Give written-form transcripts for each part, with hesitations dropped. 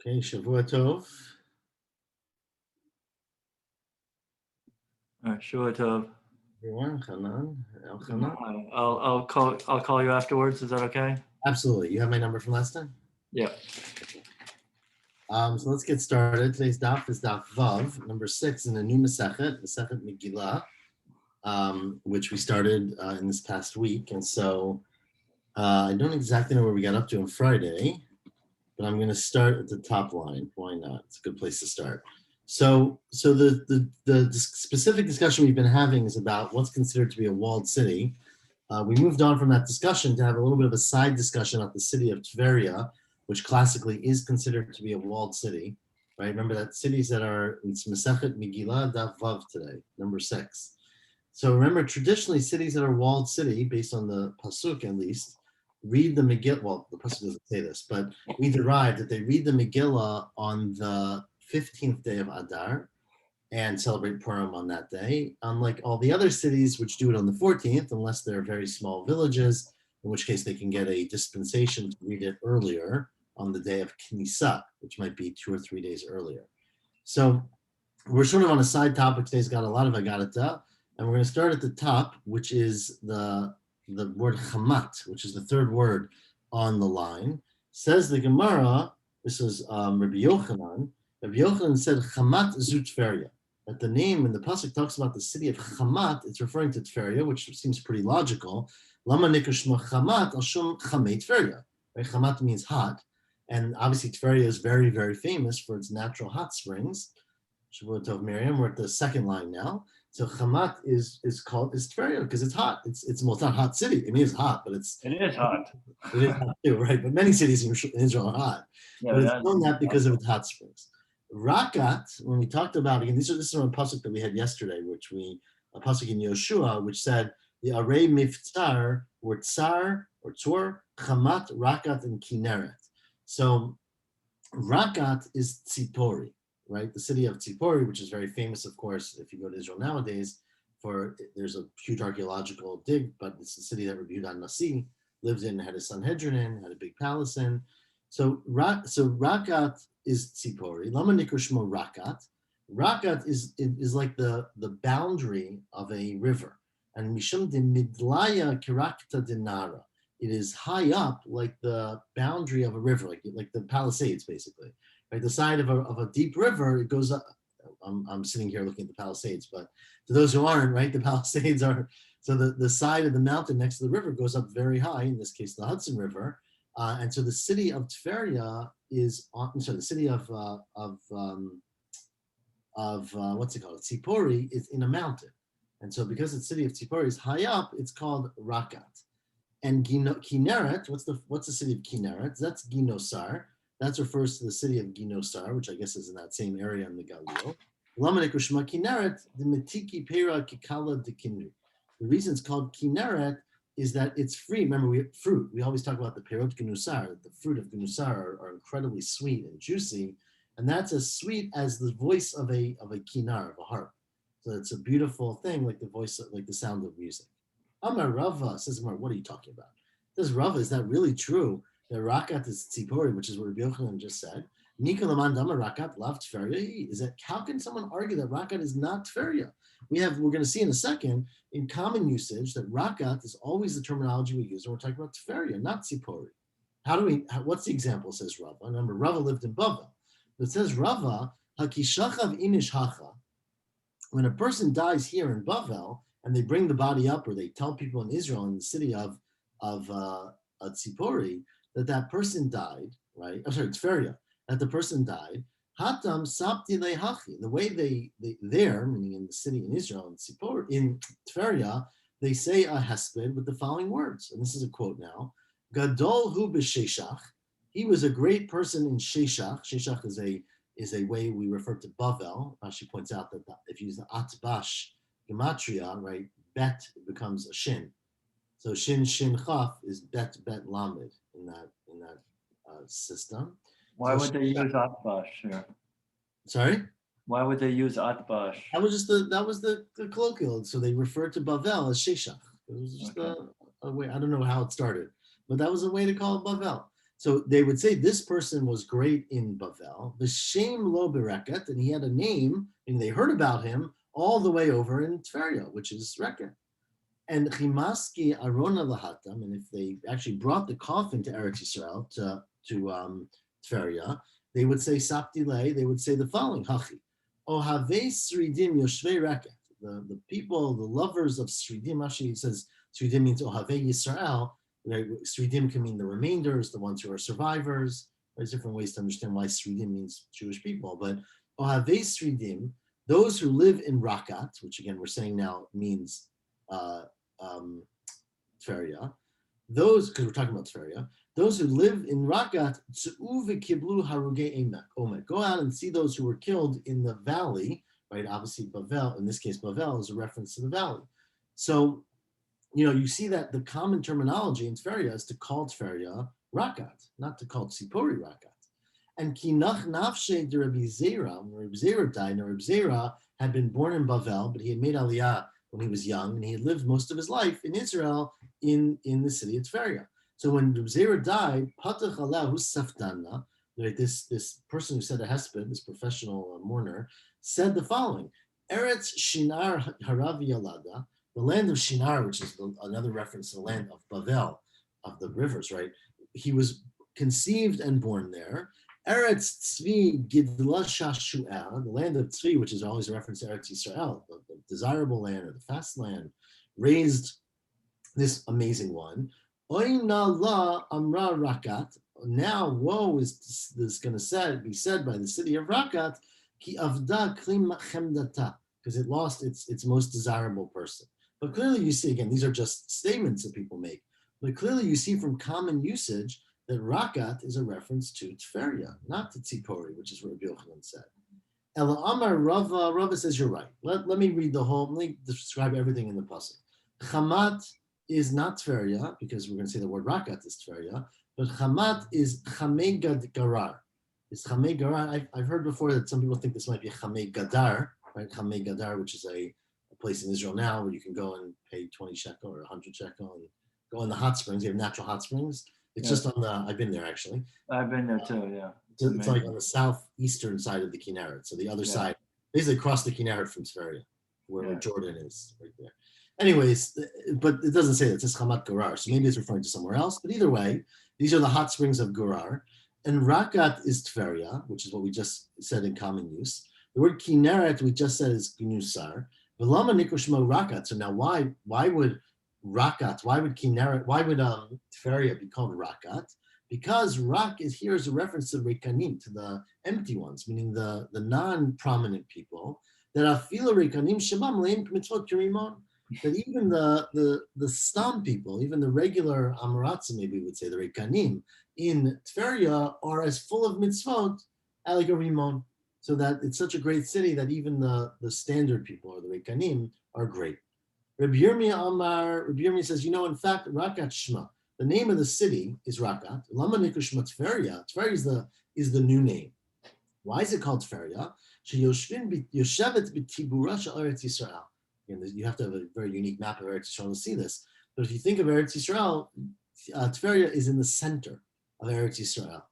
Okay, Shavua Tov. Sure, Tov. Everyone, Hanan, Elchanan. Hi. I'll call you afterwards. Is that okay? Absolutely. You have my number from last time? Yeah. So let's get started. Today's daf is daf Vav, number 6 in a new Masechet Megilah, which we started in this past week. And so I don't exactly know where we got up to on Friday, but I'm going to start at the top line. Why not? It's a good place to start. So the specific discussion we've been having is about what's considered to be a walled city. We moved on from that discussion to have a little bit of a side discussion about the city of Tveria, which classically is considered to be a walled city, right? Remember that cities that are, it's Masechet Megilah Daf Vav today, number 6. So remember, traditionally, cities that are walled city, based on the Pasuk at least, read the Megillah, well, the Pasuk doesn't say this, but we derived that they read the Megillah on the 15th day of Adar, and celebrate Purim on that day, unlike all the other cities which do it on the 14th, unless they're very small villages, in which case they can get a dispensation to read it earlier on the day of Knesset, which might be 2 or 3 days earlier. So we're sort of on a side topic. Today's got a lot of Agarata, and we're going to start at the top, which is the word Chamat, which is the third word on the line. Says the Gemara, this is Rabbi Yochanan. Rabbi Yochanan said Chamat zu Tveria. That the name in the pasuk talks about the city of Chamat, it's referring to Tveria, which seems pretty logical. Lama nikashma Chamat al shum Chamei Tveria. Right? Chamat means hot, and obviously Tveria is very, very famous for its natural hot springs. Shavuot Tov Miriam. We're at the second line now. So Chamat is Tveria because it's hot. It's well, it's not a hot city. I mean, it's hot, but it is hot. It is hot too, right? But many cities in Israel are hot. Yeah, but it's known that because of its hot springs. Rakat, when we talked about, again, this is a pasuk that we had yesterday, a pasuk in Yoshua, which said the array miftar were tsar or tzur, chamat, rakat, and kineret. So Rakat is Tzipori, right? The city of Tzipori, which is very famous, of course, if you go to Israel nowadays, there's a huge archaeological dig, but it's the city that Rabbi Yehuda Nasi lived in, had a Sanhedrin in, had a big palace in. So Rakat is Tzipori. Lama Nikushmo Rakat. Rakat is like the boundary of a river. And Mishum de Midlaya Kirakta Dinara. It is high up like the boundary of a river, like the Palisades, basically. Right, the side of a deep river, it goes up. I'm sitting here looking at the Palisades, but to those who aren't, right, the Palisades are, so the side of the mountain next to the river goes up very high, in this case, the Hudson River. And so the city of Tveria is, the city of what's it called? Tzipori is in a mountain. And so because the city of Tzipori is high up, it's called Rakat. And Kineret, what's the city of Kineret? That's Ginosar. That refers to the city of Ginosar, which I guess is in that same area in the Galil. Kineret, the Metiki Pera Kikala de Kinri. The reason it's called Kineret is that it's free. Remember, we always talk about the Perot Ginusar. The fruit of Ginusar are incredibly sweet and juicy, and that's as sweet as the voice of a kinar, of a harp. So it's a beautiful thing, like the sound of music. Amar Rava, says Amar, what are you talking about? Says Rava, is that really true? That Rakat is Tzipori, which is what Rabbi Yochanan just said. Nikolaman Dama Rakat lav Tveria. Is that, how can someone argue that Rakat is not Tveria? We're going to see in a second, in common usage, that Rakat is always the terminology we use when we're talking about Tveria, not Tzipori. What's the example, says Rava? Remember, Rava lived in Bavel. It says Rava, Hakishachav inish hacha. When a person dies here in Bavel, and they bring the body up, or they tell people in Israel, in the city of Tzipori, that person died, right? I'm sorry, Tveria, that the person died. Hatam sapti lehachi. The way they there, meaning in the city in Israel, in Tveria, they say a hesped with the following words, and this is a quote now: Gadol hu b'sheshach. He was a great person in Sheshach. Sheshach is a way we refer to Bavel. She points out that if you use the atbash gematria, right, bet becomes a shin. So shin chaf is bet lamed in that system. Why would they use atbash here? Sorry? Why would they use atbash? That was the colloquial. So they referred to Bavel as Sheshach. It was just a way. I don't know how it started, but that was a way to call it Bavel. So they would say this person was great in Bavel, the Shem Lo Bereket, and he had a name, and they heard about him all the way over in Tveria, which is Reket. And Chimaski Arona Lahatam, and if they actually brought the coffin to Eretz Yisrael, to Tveria, they would say Saptile, they would say the following, Hachi, Ohave Sridim Yoshvei Reket, the people, the lovers of Sridim, actually it says Sridim means Ohave Yisrael, right? Sridim can mean the remainders, the ones who are survivors. There's different ways to understand why Sridim means Jewish people, but Ohave Sridim, those who live in Rakat, which again we're saying now means Tveria, those, because we're talking about Tveria, those who live in Rakat, go out and see those who were killed in the valley, right? Obviously, Bavel, in this case, Bavel is a reference to the valley. So, you see that the common terminology in Tveria is to call Tveria Rakat, not to call Tzipori Rakat. And Kinach Nafshe de Rabbi Zera, when Rabbi Zera died, Rabbi Zera had been born in Bavel, but he had made Aliyah when he was young, and he had lived most of his life in Israel, in the city of Tveria. So when Rabbi Zera died, Patach Alahu Safdana, right, this person who said a hesped, this professional mourner, said the following: Eretz Shinar Haravi Yalada, the land of Shinar, which is another reference to the land of Bavel, of the rivers, right? He was conceived and born there. Eretz Tzvi Gidla Shashu'el, the land of Tzvi, which is always a reference to Eretz Yisrael, the desirable land or the fast land, raised this amazing one. Oina la Amra Rakat. Now, woe is going to be said by the city of Rakat, Ki Avda Klim Chemdata, because it lost its most desirable person. But clearly, you see again, these are just statements that people make. But clearly, you see from common usage that Rakat is a reference to Tveria, not to Tzipori, which is what Rabbi Yochanan said. Ela Amar Rava says you're right. Let me read the whole, let me describe everything in the pasuk. Chamat is not Tveria, because we're going to say the word Rakat is Tveria, but Chamat is Chamei Garar. It's Chamei Garar. I've heard before that some people think this might be Chamei Gadar, right? Chamei Gadar, which is a place in Israel now where you can go and pay 20 shekel or 100 shekel and go in the hot springs. You have natural hot springs. It's just on the, I've been there actually. I've been there too, yeah. It's like on the southeastern side of the Kinneret. So the other side, basically across the Kinneret from Tveria, where Jordan is, right there. Anyways, but it doesn't say that it's just Chamat Gerar. So maybe it's referring to somewhere else. But either way, these are the hot springs of Gerar. And Rakat is Tveria, which is what we just said in common use. The word Kinneret, we just said is Gnusar. V'lama nikushmo Rakat. So now why would Rakat, why would Kinneret, why would Tveria be called Rakat? Because Rak is here as a reference to Rekanim, to the empty ones, meaning the non-prominent people, that Afila Rekanim Shabam Leim Mitzvot Kirimon, that even the stam people, even the regular Amaratza, maybe we would say, the Rekanim, in Tveria are as full of mitzvot, like a Rimon, so that it's such a great city that even the standard people, or the Rekanim, are great. Rabbi Yirmiyah says, in fact, Rakat Shema, the name of the city is Rakat. Lama Nikushma Tveria. Tveria is the new name. Why is it called Tveria? Yoshevet b'tibura shel Eretz Yisrael. You have to have a very unique map of Eretz Yisrael to see this. But if you think of Eretz Yisrael, Tveria is in the center of Eretz Yisrael.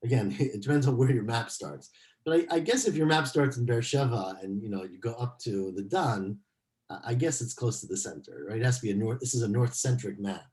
Again, it depends on where your map starts. But I guess if your map starts in Beersheba and you go up to the Dan, I guess it's close to the center, right? It has to be this is a north-centric map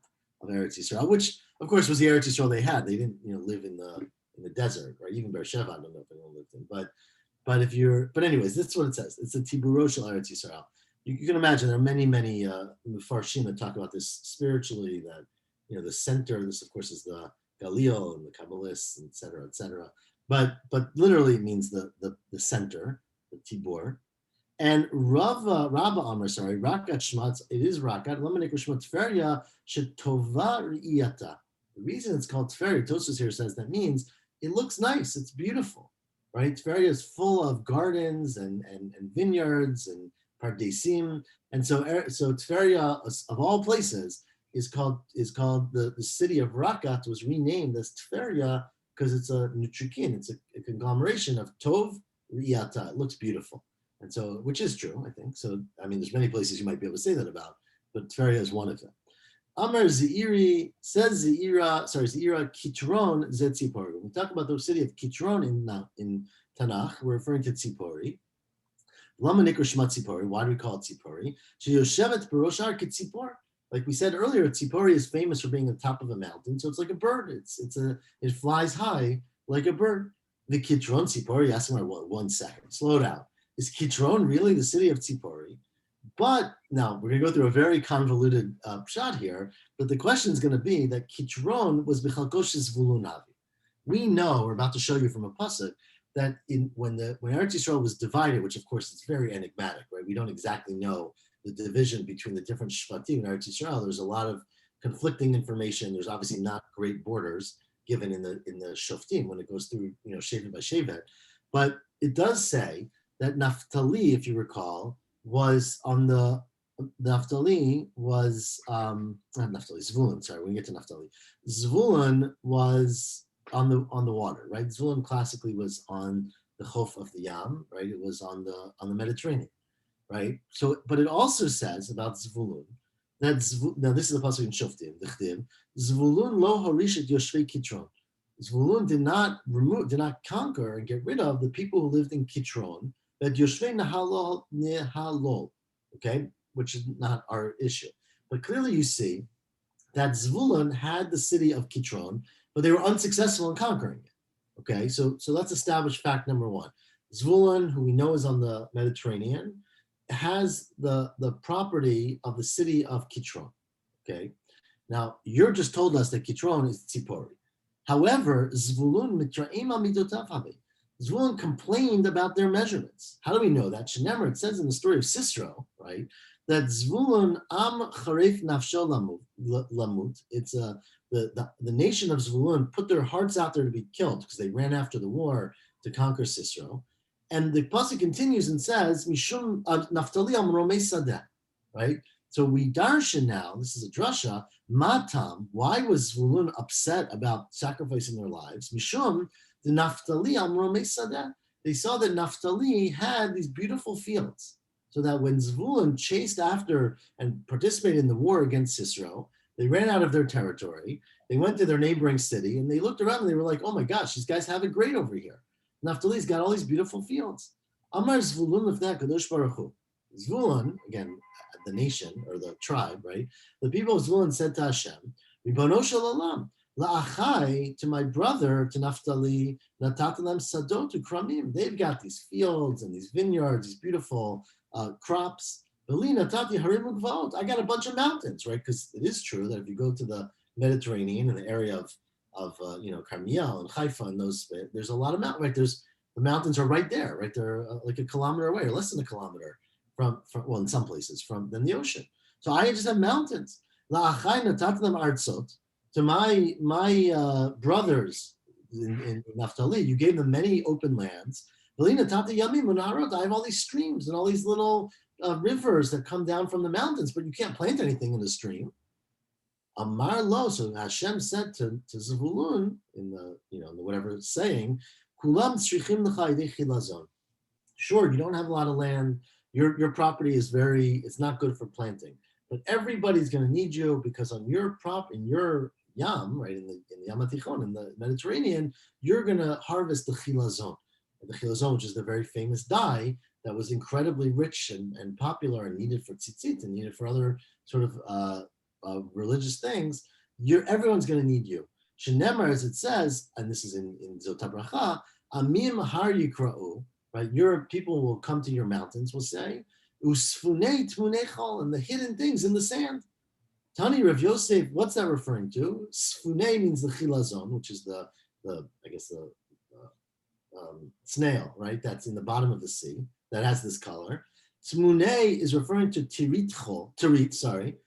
of Eretz Yisrael, which of course was the Eretz Yisrael they had. They didn't, live in the desert, right? Even Beersheba, I don't know if anyone lived in, but anyways, that's what it says. It's a Tiburo shel Eretz Yisrael. You can imagine there are many Mefarshim that talk about this spiritually. That the center. This of course is the Galil and the Kabbalists, et cetera, et cetera. But literally it means the center, the Tibur. And Rabba Amar, Rakat Shmatz, it is Rakat, Lamanik Shmat Tveria, Shetova Riyata. The reason it's called Tveria, Tosfos here says that means it looks nice, it's beautiful, right? Tveria is full of gardens and vineyards and pardesim. And so Tveria, of all places, is called the city of Rakat was renamed as Tveria because it's a nutrikin, it's a conglomeration of Tov Riyata. It looks beautiful. And so, which is true, I think. So, I mean, there's many places you might be able to say that about, but Tveria is one of them. Amar Zeiri, says Zeira, Kitron ze Tzipori. When we talk about the city of Kitron in Tanakh, we're referring to Tzipori. Lama Nikra Shema Tzipori. Why do we call it Tzipori? Sheyoshevet Baroshar Kitzipor. Like we said earlier, Tzipori is famous for being on top of a mountain, so it's like a bird. It flies high like a bird. The Kitron Tzipori. Ask me 1 second. Slow down. Is Kitron really the city of Tzipori? But now we're going to go through a very convoluted shot here. But the question is going to be that Kitron was Bichalkosh Zvulunavi. We know, we're about to show you from a pasuk, that when Eretz Yisrael was divided, which of course is very enigmatic, right? We don't exactly know the division between the different shvatim in Eretz Yisrael. There's a lot of conflicting information. There's obviously not great borders given in the shoftim when it goes through, shevet by shevet. But it does say that Naphtali, if you recall, was on Naphtali was not Naphtali, Zvulun. Sorry, when we get to Naphtali, Zvulun was on the water, right? Zvulun classically was on the Chof of the Yam, right? It was on the Mediterranean, right? So, but it also says about Zvulun that now this is the pasuk in Shoftim, the Chdim, Zvulun lo horishet yoshvei Kitron. Zvulun did not conquer and get rid of the people who lived in Kitron, that yoshvei nehalol, okay, which is not our issue. But clearly you see that Zvulun had the city of Kitron, but they were unsuccessful in conquering it. Okay, so let's establish fact number 1. Zvulun, who we know is on the Mediterranean, has the property of the city of Kitron. Okay, now you're just told us that Kitron is Tzipori. However, Zvulun mitra'im amidotav habe. Zvulun complained about their measurements. How do we know that? Shenemer, it says in the story of Sisro, right, that Zvulun am charef nafsho lamut. It's the nation of Zvulun put their hearts out there to be killed because they ran after the war to conquer Sisro. And the pasuk continues and says, Mishum Naftali amromei sadeh, right? So we darshan now, this is a drasha, matam, why was Zvulun upset about sacrificing their lives? Mishum, the Naftali amromei sadeh. They saw that Naftali had these beautiful fields. So that when Zvulun chased after and participated in the war against Sisro, they ran out of their territory. They went to their neighboring city and they looked around and they were like, oh my gosh, these guys have it great over here. Naftali's got all these beautiful fields. Amar Zvulun lefnei Kadosh Baruch Hu. Zvulun, again, the nation or the tribe, right? The people of Zvulun said to Hashem, Ribono shel olam, la'achai, to my brother, to Naphtali, natatalam sadot ukramim. They've got these fields and these vineyards, these beautiful crops. I got a bunch of mountains, right? Because it is true that if you go to the Mediterranean in the area of Carmiel and Haifa and those, there's a lot of mountains, right? The mountains are right there, right? They're like a kilometer away or less than a kilometer from well, in some places than the ocean. So I just have mountains. To my brothers in Naphtali, you gave them many open lands. I have all these streams and all these little rivers that come down from the mountains, but you can't plant anything in the stream. Amar lo, so Hashem said to Zvulun in the whatever it's saying, Kulam tzrichim lecha idei chilazon. Sure, you don't have a lot of land. Your property is it's not good for planting, but everybody's going to need you because on your in your yam, right, in the Yam HaTichon, in the Mediterranean, you're going to harvest the chilazon. The chilazon, which is the very famous dye that was incredibly rich and popular and needed for tzitzit and needed for other sort of religious things. Everyone's going to need you. Shenemar, as it says, and this is in Zot HaBracha, Amim har yikra'u, right? Your people will come to your mountains, we'll say, Usfunei tmunei and the hidden things in the sand. Tani Rav Yosef, what's that referring to? Sfunei means the chilazon, which is the snail, right? That's in the bottom of the sea that has this color. Tmunei is referring to tirit, sorry.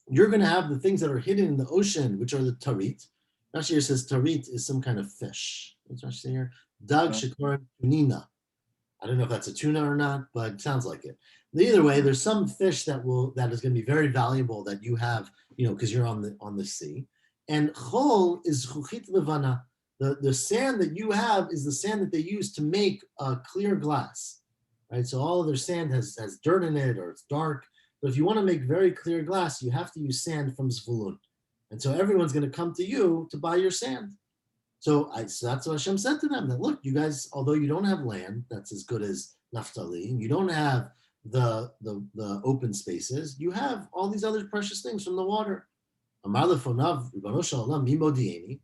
You're going to have the things that are hidden in the ocean, which are the tarit. Rashi here says tarit is some kind of fish. What's Rashi saying here? Dag shikorim tunina. I don't know if that's a tuna or not, but it sounds like it. Either way, there's some fish that is going to be very valuable that you have, because you're on the sea. And chol is chuchit levana. The sand that you have is the sand that they use to make clear glass, right? So all of their sand has dirt in it or it's dark. But if you want to make very clear glass, you have to use sand from Zvulun. And so everyone's going to come to you to buy your sand. So that's what Hashem said to them, that look, you guys, although you don't have land that's as good as Naphtali, you don't have the open spaces, you have all these other precious things from the water.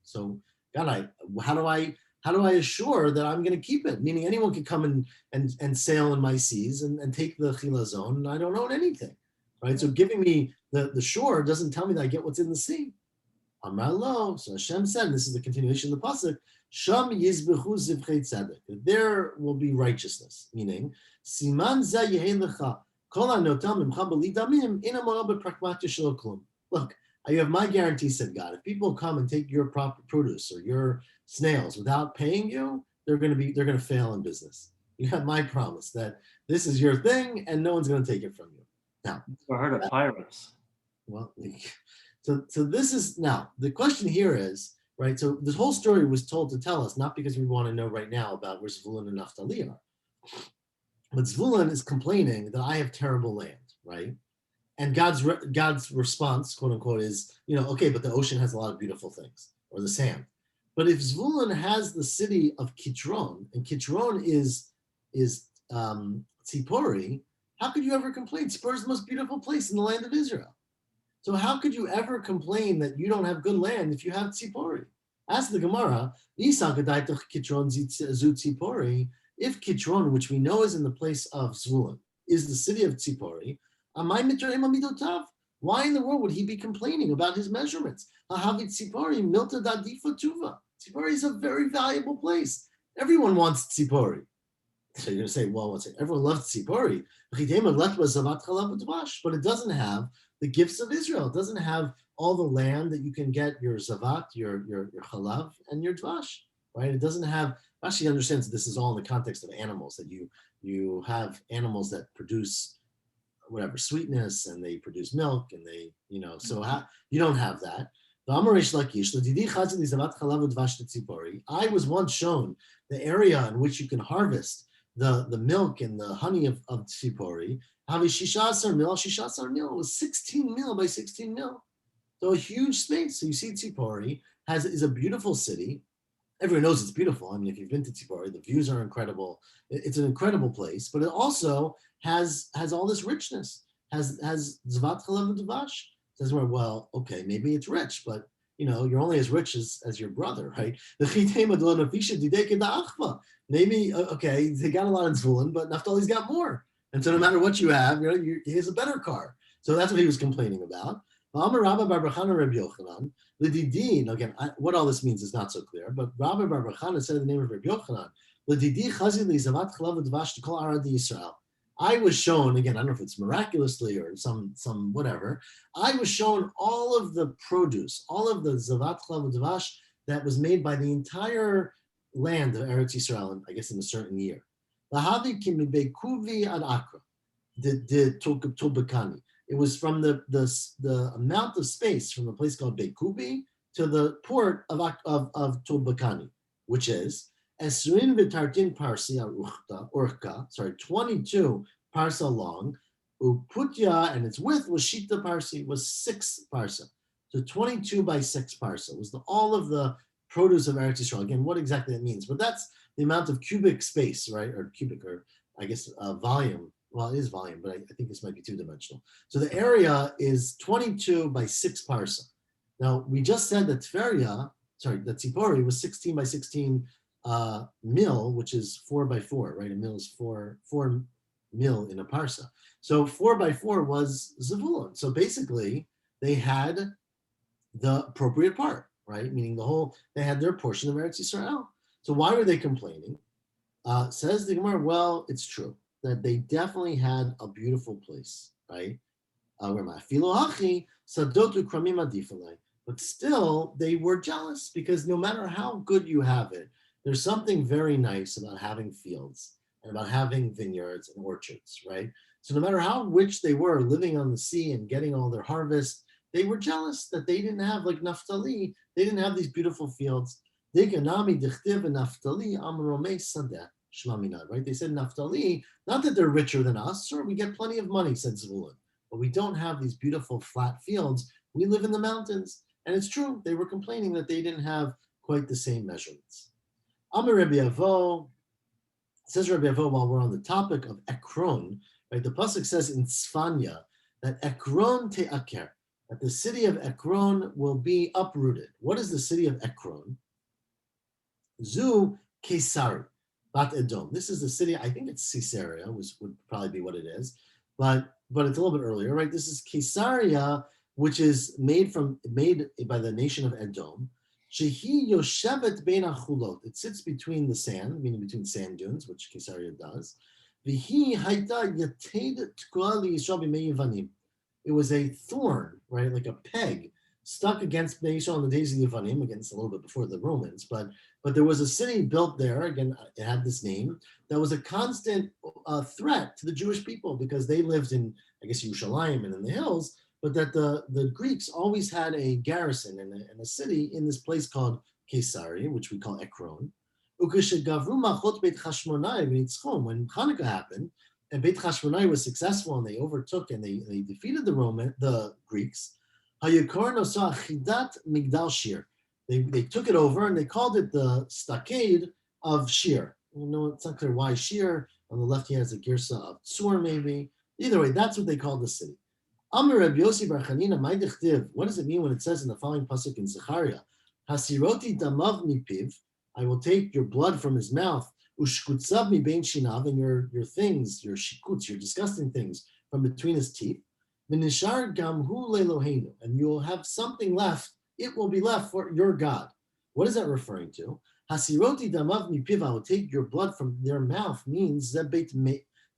So God, how do I assure that I'm going to keep it? Meaning anyone can come and sail in my seas and take the Chila zone, and I don't own anything, right? So giving me the shore doesn't tell me that I get what's in the sea. Amar lo. So Hashem said, and this is the continuation of the pasuk, Sham yizbechu zivchei tzedek. There will be righteousness, meaning siman zeh yehei lecha kol hanotam mimcha b'li damim ina mo'el b'prakmatya shelo klum. Look, you have my guarantee, said God. If people come and take your produce or your snails without paying you, they're going to fail in business. You have my promise that this is your thing and no one's going to take it from you. Now, I heard of pirates. well, so this is now the question here is, right? So this whole story was told to tell us, not because we want to know right now about where Zvulun and Naphtali are, but Zvulun is complaining that I have terrible land, right? And God's response, quote unquote, is, okay, but the ocean has a lot of beautiful things, or the sand. But if Zvulun has the city of Kitron, and Kitron is Tzipori, how could you ever complain? Tzipori is the most beautiful place in the land of Israel. So how could you ever complain that you don't have good land if you have Tzipori? Ask the Gemara, if Kitron, which we know is in the place of Zvulun, is the city of Tzipori, why in the world would he be complaining about his measurements? Tzipori is a very valuable place. Everyone wants Tzipori. So you're going to say, well, everyone loves Tzipori, but it doesn't have the gifts of Israel. It doesn't have all the land that you can get your zavat, your chalav, and your dvash, right? It doesn't have, actually understands this is all in the context of animals, that you have animals that produce whatever sweetness, and they produce milk, and they, so you don't have that. I was once shown the area in which you can harvest the milk and the honey of Tzipori. It was 16 mil by 16 mil. So a huge space. So you see Tzipori is a beautiful city. Everyone knows it's beautiful. I mean, if you've been to Tzipori, the views are incredible. It's an incredible place, but it also has all this richness, has Zvat Chalav and Dvash. Says, well, okay, maybe it's rich, but you're only as rich as your brother, right? Maybe, okay, they got a lot in Zvulun, but Naphtali's got more. And so no matter what you have, he has a better car. So that's what he was complaining about. Again, what all this means is not so clear, but Rabbi Bar Bachana said in the name of Rabbi Yochanan, I was shown, again, I don't know if it's miraculously or some whatever, I was shown all of the produce, all of the Zavat Chalav Dvash that was made by the entire land of Eretz Yisrael, I guess in a certain year. It was from the amount of space from a place called Beikubi to the port of Tulbakani, which is Esrin v'tartin parsi urka, 22 parsa long, uputya, and its width was shita parsi, was 6 parsa. So 22 by 6 parsa was all of the produce of Eretz Yisrael. Again, what exactly that means, but that's the amount of cubic space, right? Or cubic, or I guess volume. Well, it is volume, but I think this might be two-dimensional. So the area is 22 by 6 parsa. Now, we just said that that Tzipori was 16 by 16 mil, which is 4 by 4, right? A mil is 4 mil in a parsa. So 4 by 4 was Zavulun. So basically, they had the appropriate part, right? Meaning they had their portion of Eretz Yisrael. So why were they complaining? Says the Gemara, well, it's true that they definitely had a beautiful place, right? But still, they were jealous because no matter how good you have it, there's something very nice about having fields and about having vineyards and orchards, right? So no matter how rich they were living on the sea and getting all their harvest, they were jealous that they didn't have, like Naphtali, they didn't have these beautiful fields. Right? They said Naphtali, not that they're richer than us, sure, we get plenty of money, said Zvulun, but we don't have these beautiful flat fields. We live in the mountains. And it's true, they were complaining that they didn't have quite the same measurements. Amar Rabbi Avo, says Rabbi Avo, while we're on the topic of Ekron, right? The pasuk says in Tzfanya that Ekron te'aker, that the city of Ekron will be uprooted. What is the city of Ekron? Zu Kesari, Bat Edom. This is the city, I think it's Caesarea, would probably be what it is, but it's a little bit earlier, right? This is Caesarea, which is made by the nation of Edom. Shehi Yoshevet Bein Achulot. It sits between the sand, meaning between sand dunes, which Caesarea does. Vihi Haita Yated Tkua Yisrael B'mei Yevanim. It was a thorn, right, like a peg, stuck against Bnei Yisrael in the days of the Yevanim, against a little bit before the Romans, but there was a city built there, again, it had this name, that was a constant threat to the Jewish people because they lived in, I guess, Yerushalayim and in the hills, but that the Greeks always had a garrison and a city in this place called Caesarea, which we call Ekron. When Hanukkah happened, and Beit Chashmonai was successful and they overtook and they defeated the Greeks, they took it over and they called it the stockade of Shir. It's not clear why Shir. On the left, he has a girsa of Tzur, maybe. Either way, that's what they called the city. Amar Reb Yossi Bar Chanina, my dichtiv. What does it mean when it says in the following pasuk in Zechariah, Hasiroti damav mipiv, I will take your blood from his mouth, ushkutzav mi bein shinav, and your things, your shikuts, your disgusting things from between his teeth. V'nishar gamhu lelohenu, and you will have something left. It will be left for your God. What is that referring to? Hasiroti damav mipiv, I will take your blood from their mouth, means zebeit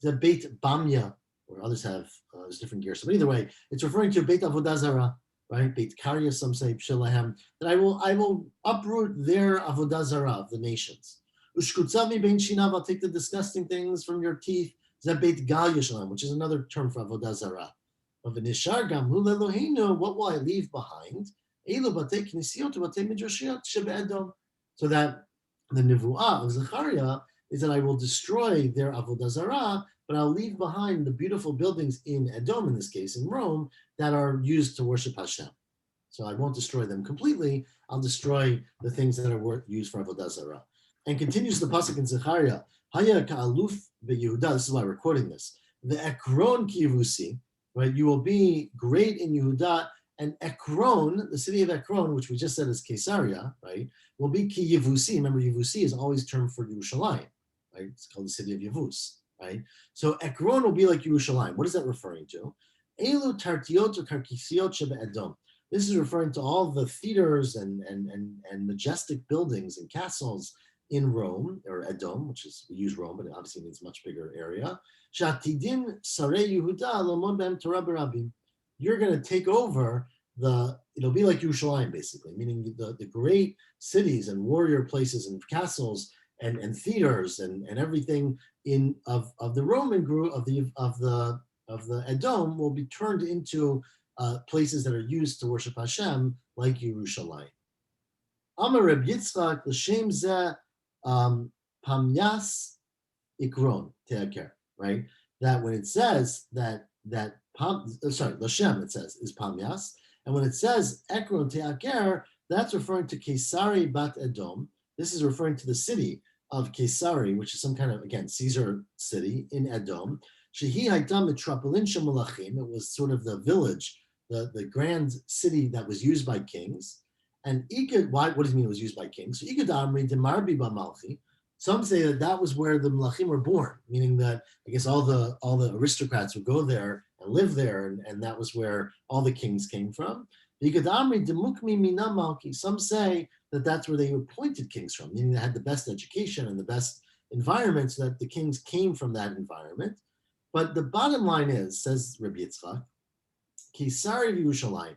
bamya, or others have there's different gears. But either way, it's referring to Beit Avodah Zarah, right? Beit Karya, some say Pshelahem, that I will uproot their Avodah Zarah of the nations. Ushkutzavi bein shinav, I'll take the disgusting things from your teeth. Zeh Beit Gal Yishalem, which is another term for Avodah Zarah. Of Nishar Gamhu Lelohenu, what will I leave behind? Elu batei knisiot batei midrashiyot shebe'edom. So that the Nevuah of Zechariah is that I will destroy their Avodah Zarah, but I'll leave behind the beautiful buildings in Edom, in this case, in Rome, that are used to worship Hashem. So I won't destroy them completely. I'll destroy the things that are used for Avodah Zarah. And continues the pasuk in Zechariah, Haya ka'aluf beYehuda. This is why we're quoting this. The Ekron kivusi, right? You will be great in Yehuda, and Ekron, the city of Ekron, which we just said is Caesarea, right, will be ki Yevusi. Remember, Yevusi is always termed for Yerushalayim, right? It's called the city of Yevus, right? So Ekron will be like Yerushalayim. What is that referring to? Elu tartiot or karkisiot sheba Edom. This is referring to all the theaters and majestic buildings and castles in Rome, or Edom, which is, we use Rome, but it obviously means a much bigger area. Shatidin sarei Yehuda lomon b'hem Torah b'rabim. You're going to take over it'll be like Yerushalayim, basically, meaning the great cities and warrior places and castles and theaters and everything of the Roman group of the Edom will be turned into places that are used to worship Hashem, like Yerushalayim. Amar Reb Yitzchak l'shem zeh pamyas ikron te'aker, right? That when it says Lashem, it says, is Pamyas. And when it says Ekron Te'aker, that's referring to Kesari Bat Edom. This is referring to the city of Kesari, which is some kind of, again, Caesar city in Edom. Shehi Haitam Metropolin Shemalachim. It was sort of the village, the grand city that was used by kings. And what does it mean it was used by kings? So Ikad Amri Demarbi Bamalchi. Some say that was where the Melachim were born, meaning that I guess all the aristocrats would go there and live there, and that was where all the kings came from. Some say that that's where they appointed kings from, meaning they had the best education and the best environment, so that the kings came from that environment. But the bottom line is, says Rabbi Yitzchak, Kisari Yerushalayim,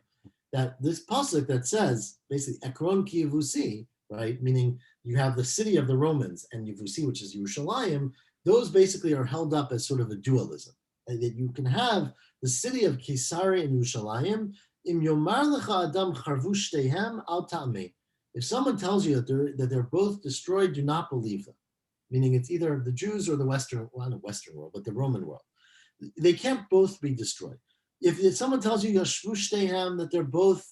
that this pasuk that says basically Ekron ki Yevusi, right, meaning you have the city of the Romans and Yevusi, which is Yerushalayim, those basically are held up as sort of a dualism. And that you can have the city of Kesari and Yerushalayim, im yomar lecha adam charvu shteihem al ta'ameh. If someone tells you that they're both destroyed, do not believe them. Meaning it's either the Jews or the Western, well, not Western world, but the Roman world. They can't both be destroyed. if someone tells you Yashvu Shteihem, that they're both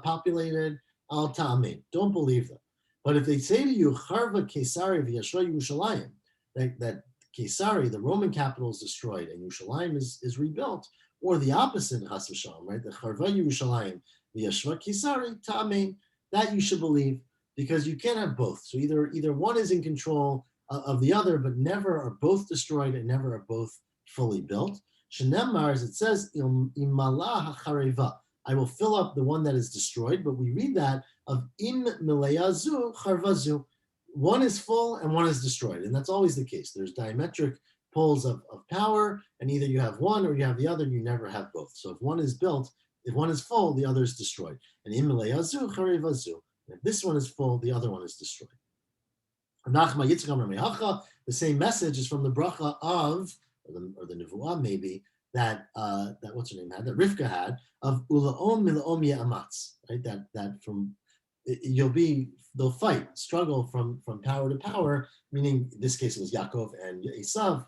populated, al ta'amin, don't believe them. But if they say to you Charva Kesari v'Yashra Yerushalayim, that Kesari, the Roman capital, is destroyed and Yerushalayim is rebuilt, or the opposite, Chas v'Shalom, right? The Charva Yerushalayim v'Yashra Kesari ta'amin, that you should believe, because you can't have both. So either one is in control of the other, but never are both destroyed and never are both fully built. Shenemar, as it says, Imala hachareva, I will fill up the one that is destroyed, but we read that of im mileyazu charvazu. One is full and one is destroyed, and that's always the case. There's diametric poles of power, and either you have one or you have the other, and you never have both. So if one is built, if one is full, the other is destroyed. And im mileyazu charevazu. If this one is full, the other one is destroyed. The same message is from the bracha of, or the nevuah maybe, that what's her name had, that Rivka had, of ulaom milaom ye'amatz, right? That from they'll fight, struggle from power to power, meaning in this case it was Yaakov and Esav,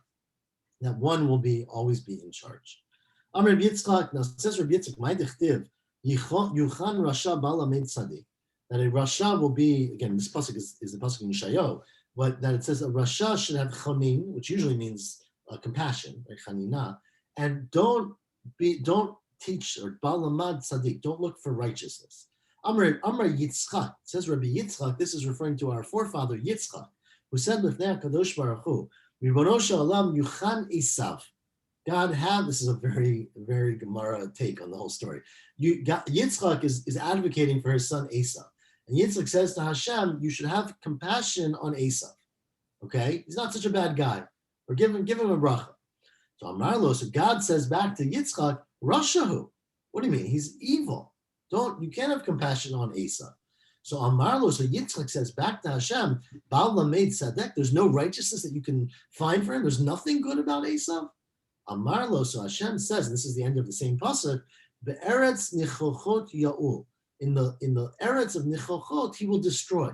that one will always be in charge. Amr Rabbi Yitzchak, now says Rabbi Yitzchak, my dichtiv, yuchan rasha bala meid tzaddik, that a rasha will be, again, this pasuk is the pasuk in Yeshayahu, but that it says a rasha should have chanin, which usually means compassion, like chanina, and don't teach, or balamad tzaddik, don't look for righteousness. Amr Yitzchak, says Rabbi Yitzchak, this is referring to our forefather Yitzchak, who said Lifnei HaKadosh Baruch Hu, Ribono Sha'olam yuchan Esav. God had, this is a very, very Gemara take on the whole story. Yitzchak is advocating for his son Esav. And Yitzchak says to Hashem, you should have compassion on Esav. Okay? He's not such a bad guy. Or give him a bracha. So Amarlo, so God says back to Yitzchak, Rashahu. What do you mean? He's evil. You can't have compassion on Esav. So Amarlo, so Yitzchak says back to Hashem, Baal Lamed Sadek, there's no righteousness that you can find for him. There's nothing good about Esav. Amarlo, so Hashem says, and this is the end of the same pasuk, Be'eretz nichochot ya'ul. In the eretz of nichochot, he will destroy.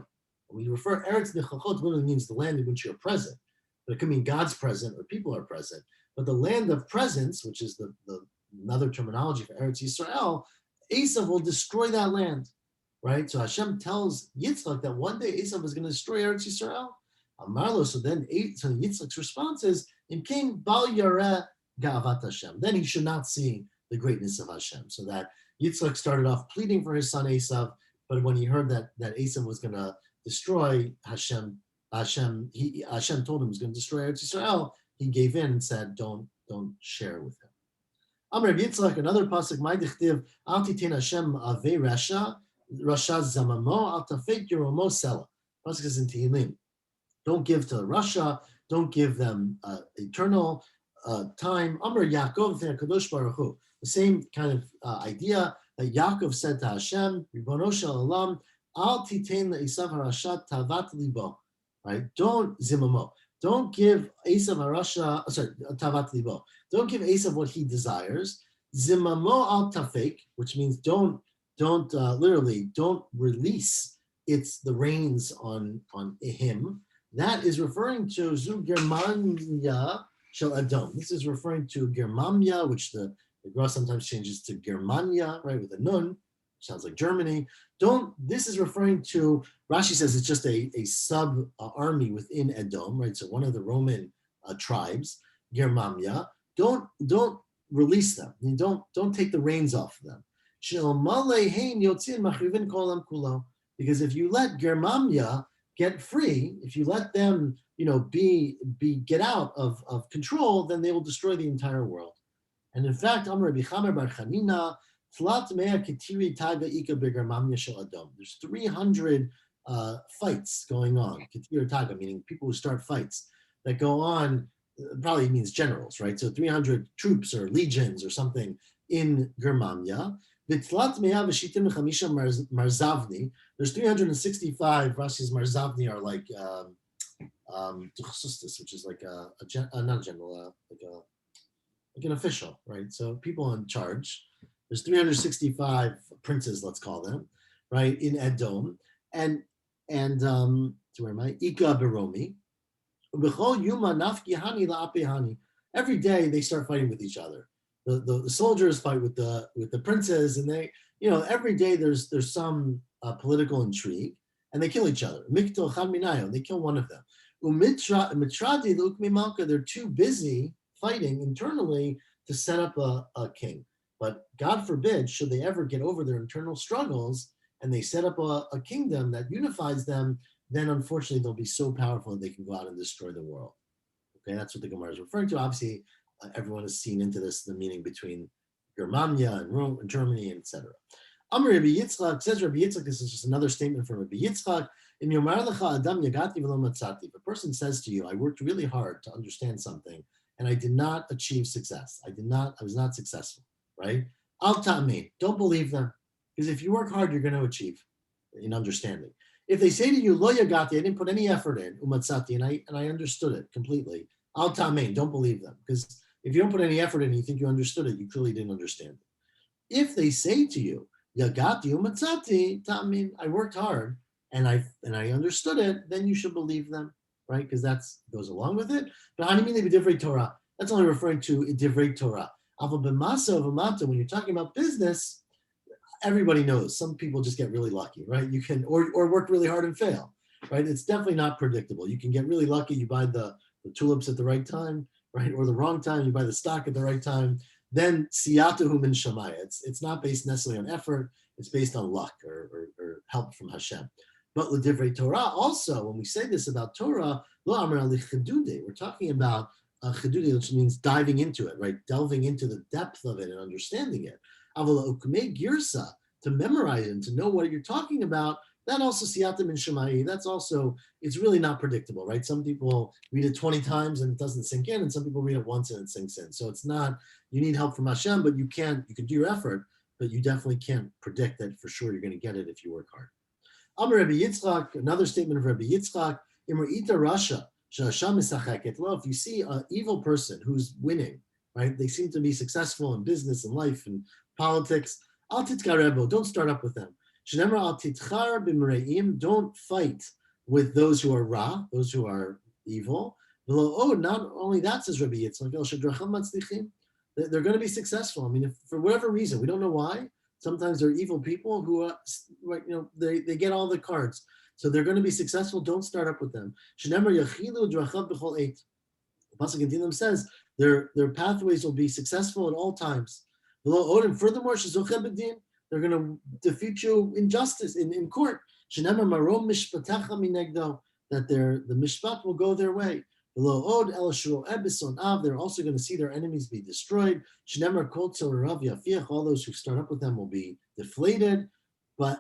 When you refer eretz nichochot, literally means the land in which you're present. But it could mean God's present or people are present. But the land of presence, which is the another terminology for Eretz Yisrael, Esav will destroy that land, right? So Hashem tells Yitzchak that one day Esav is going to destroy Eretz Yisrael. Amarlo, so Yitzchak's response is, in King Bal Yareh Ga'avat Hashem. Then he should not see the greatness of Hashem. So that Yitzchak started off pleading for his son Esav, but when he heard that Esav was going to destroy Hashem told him he was going to destroy Eretz Yisrael. He gave in and said, don't share with him. Amr Yitzchak, another pasuk, my dichtiv, al titen Hashem ave rasha zamamo, al tafek yeromo sela. Pasuk is in Tehillim. Don't give to Russia, don't give them eternal time. Amr Yaakov Kadosh Baruch Hu. The same kind of idea that Yaakov said to Hashem, Ribono shel olam, al titen le'esav harashat tavat libo. Right? Don't zimamo. Don't give Esav harasha, tavat libo. Don't give Esav what he desires. Zimamo al tafek, which means don't release the reins on him. That is referring to Zu Germania Shel Adom. This is referring to Germania, which the Gra sometimes changes to Germania, right, with a nun, sounds like Germany. This is referring to, Rashi says it's just a sub army within Edom, right? So one of the Roman tribes, Germania. Don't release them. Don't take the reins off of them. Because if you let Germania get free, if you let them, get out of control, then they will destroy the entire world. And in fact, Amr Rabbi Chamer Bar Chanina, there's 300 fights going on. Ketir Taga, meaning people who start fights that go on, probably means generals, right? So 300 troops or legions or something in Germania. There's 365. Rashi's Marzavni are like which is like not a general, like an official, right? So people in charge. There's 365 princes, let's call them, right, in Edom, and so where am I? Ika Beromi. Every day they start fighting with each other. the soldiers fight with the princes, and they, every day there's some political intrigue, and they kill each other. Mikto chad minayo, they kill one of them. Mitradi l'ukmi malka, they're too busy fighting internally to set up a king. But God forbid, should they ever get over their internal struggles and they set up a kingdom that unifies them, then unfortunately they'll be so powerful that they can go out and destroy the world. Okay, that's what the Gemara is referring to. Obviously, everyone has seen into this, the meaning between Germania and Rome and Germany, etc. Amr Rabbi Yitzchak, says Rabbi Yitzchak, this is just another statement from Rabbi Yitzchak. If a person says to you, I worked really hard to understand something and I did not achieve success. I was not successful, right? Al ta'min, don't believe them. Because if you work hard, you're going to achieve in understanding. If they say to you, lo yagati, I didn't put any effort in, umatzati, and I understood it completely, al ta'min, don't believe them. Because if you don't put any effort in and you think you understood it, you clearly didn't understand it. If they say to you, yagati, umatzati, ta'min, I worked hard and I understood it, then you should believe them, right? Because that goes along with it. But how do you mean they be divrei Torah? That's only referring to divrei Torah. When you're talking about business, everybody knows some people just get really lucky, right? You can, or work really hard and fail, right? It's definitely not predictable. You can get really lucky. You buy the tulips at the right time, right? Or the wrong time, you buy the stock at the right time. Then siyatuhu min shamaya. It's not based necessarily on effort. It's based on luck or help from Hashem. But l'divrei Torah also, when we say this about Torah, lo amar ali chedude, we're talking about chedude, which means diving into it, right? Delving into the depth of it and understanding it. Avala ukmei girsa, to memorize it and to know what you're talking about, that also siyatim in shemai, that's also, it's really not predictable, right? Some people read it 20 times and it doesn't sink in, and some people read it once and it sinks in. So it's not, you need help from Hashem, but you can do your effort, but you definitely can't predict that for sure you're going to get it if you work hard. Amar Rabbi Yitzchak, another statement of Rabbi Yitzchak, Imra'ita Rasha, Shasham Misacheket. Well, if you see an evil person who's winning, right? They seem to be successful in business and life and politics. Al titkarebo, don't start up with them. Shenemar al titchar b'mreim, don't fight with those who are ra, those who are evil. Oh, not only that, says Rabbi Yitzchak, they're going to be successful. I mean, if for whatever reason, we don't know why, sometimes they're evil people who are, they get all the cards. So they're going to be successful. Don't start up with them. Shenemar yachilu drachav b'chol eit. The Pasuk in says their pathways will be successful at all times. And furthermore, they're going to defeat you in justice, in court. That the mishpat will go their way. They're also going to see their enemies be destroyed. All those who start up with them will be deflated. But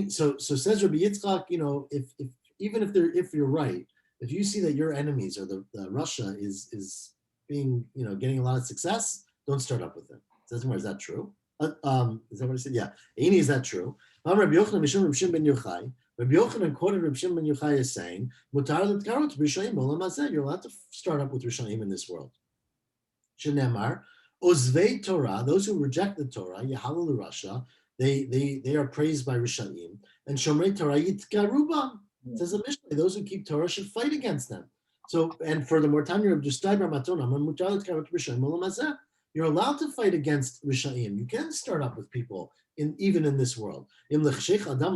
so says Rabbi Yitzchak, if even if you're right, if you see that your enemies or the Russia is being, getting a lot of success, don't start up with them. Says more, is that true? Is that what he said? Yeah. Is that true? Rabbi Yochanan quoted Rabbi Shimon ben Yochai as saying, you're allowed to start up with Rishonim in this world. Shenemar, Ozvei Torah, those who reject the Torah, Yahalalu Rasha, they are praised by Rishonim, and Shomrei Torah Yitgarubam. Says the Mishnah, those who keep Torah should fight against them. So, and furthermore, you're allowed to fight against Rishaim. You can start up with people even in this world. And someone's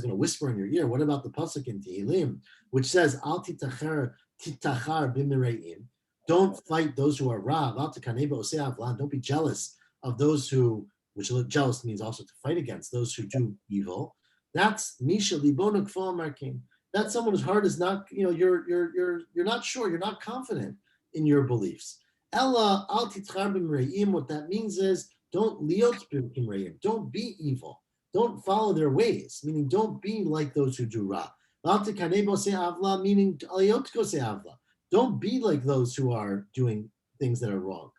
going to whisper in your ear, what about the pasuk in Tehillim, which says, Al titachar b'mireim. Don't fight those who are rav. Don't be jealous of those who, which jealous means also to fight against those who do evil. That's Misha Libonuk Fall Marking. That's someone whose heart is not, you're not sure, you're not confident in your beliefs. Ella al titchar b'mreim. What that means is don't liot b'mreim. Don't be evil. Don't follow their ways. Meaning don't be like those who do ra. Al tikanei bosei avla. Meaning aliot kosei avla. Don't be like those who are doing things that are wrong.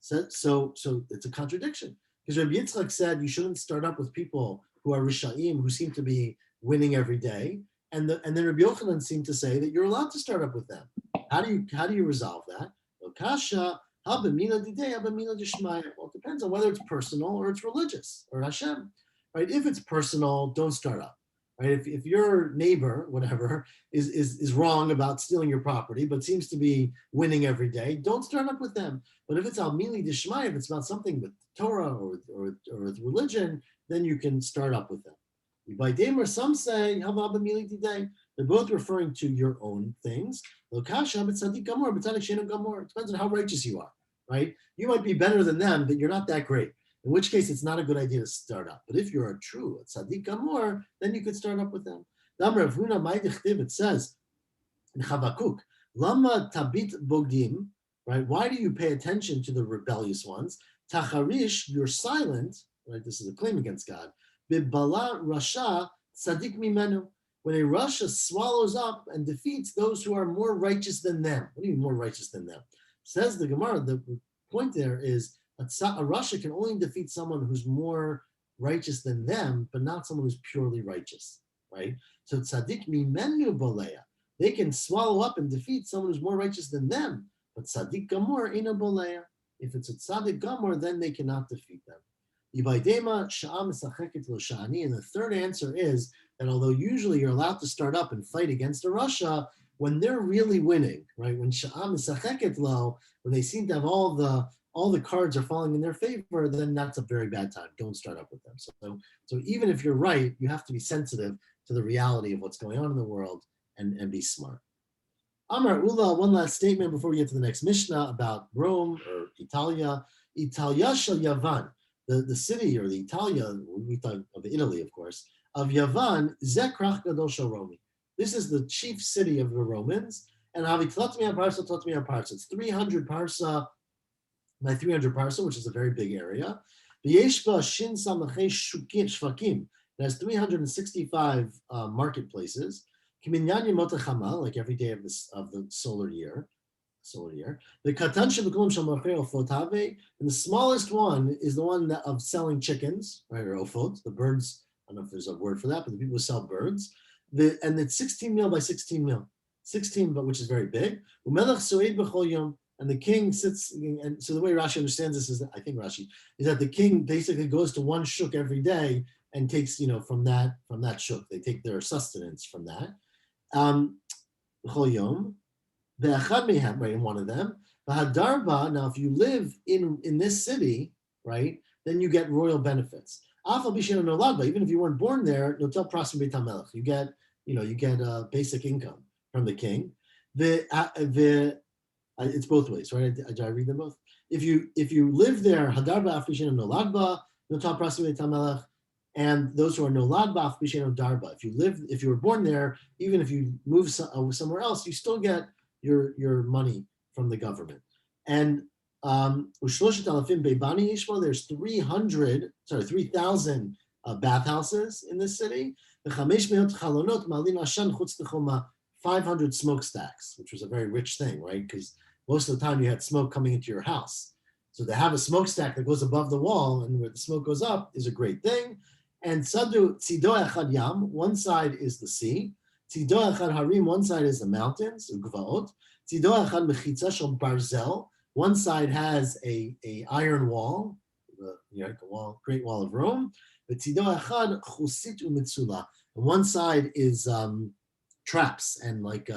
So it's a contradiction. Because Rabbi Yitzchak said you shouldn't start up with people who are Rishaim, who seem to be winning every day. And then Rabbi Yochanan seemed to say that you're allowed to start up with them. How do you resolve that? Well, it depends on whether it's personal or it's religious or Hashem. Right? If it's personal, don't start up. right? If your neighbor, whatever, is wrong about stealing your property, but seems to be winning every day, don't start up with them. But if it's al mili dishmai, if it's about something with Torah or with religion, then you can start up with them. By Damer, some say, they're both referring to your own things. It depends on how righteous you are, right? You might be better than them, but you're not that great. In which case, it's not a good idea to start up. But if you're a true tzaddik gamor, then you could start up with them. It says in Chavakuk, Lama tabit bogdim, right? Why do you pay attention to the rebellious ones? Tacharish, you're silent, right? This is a claim against God. Bibala rasha tzaddik mimenu. When a rasha swallows up and defeats those who are more righteous than them. What do you mean more righteous than them? Says the Gemara, the point there is a rasha can only defeat someone who's more righteous than them, but not someone who's purely righteous, right? So tzaddik mimenu boleya. They can swallow up and defeat someone who's more righteous than them. But tzaddik gamor ina boleya. If it's a tzaddik gamor, then they cannot defeat them. And the third answer is that although usually you're allowed to start up and fight against a rasha, when they're really winning, right? When sha'am misacheket lo, when they seem to have all the cards are falling in their favor, then that's a very bad time. Don't start up with them. So even if you're right, you have to be sensitive to the reality of what's going on in the world and be smart. Amar Ula, one last statement before we get to the next Mishnah about Rome or Italia. Italia shel Yavan, the city or the Italia, we thought of Italy, of course, of Yavan, Zekrach Gadol shel Romi. This is the chief city of the Romans. And Havitlatmi Parsa, Tlatmi Parsa. It's 300 parsa by 300 parsa, which is a very big area. V'yeshba shin samachay shvakim. It has 365 marketplaces. Kiminyanya motachama, like every day of the solar year. The katan shebekulum shalmachay ofotave, and the smallest one is the one of selling chickens, right, or ofot, the birds. I don't know if there's a word for that, but the people who sell birds. And it's 16 mil by 16 mil, 16, but which is very big. Umelech soed b'chol yom, and the king sits. And so the way Rashi understands this is, I think Rashi is that the king basically goes to one shuk every day and takes, from that shuk, they take their sustenance from that. B'chol yom, ve'achad mehem, right, in one of them. V'hadarba. Now, if you live in this city, right, then you get royal benefits. Even if you weren't born there, you get basic income from the king. It's both ways, right? Did I read them both? If you live there, hadarba afbisheno noladba notal prasim betamelech, and those who are noladba afbisheno darba. If you were born there, even if you move somewhere else, you still get your money from the government. And there's 3,000 bathhouses in this city. 500 smokestacks, which was a very rich thing, right? Because most of the time you had smoke coming into your house. So to have a smokestack that goes above the wall and where the smoke goes up is a great thing. And Sadu Tzido Echad Yam, one side is the sea. Tzido Echad Harim, one side is the mountains, Ugvaot. Tzido Echad Mechitza Shel Barzel, one side has a iron wall, Great Wall of Rome. V'tzido echad chusit u'mitzula. And one side is traps and like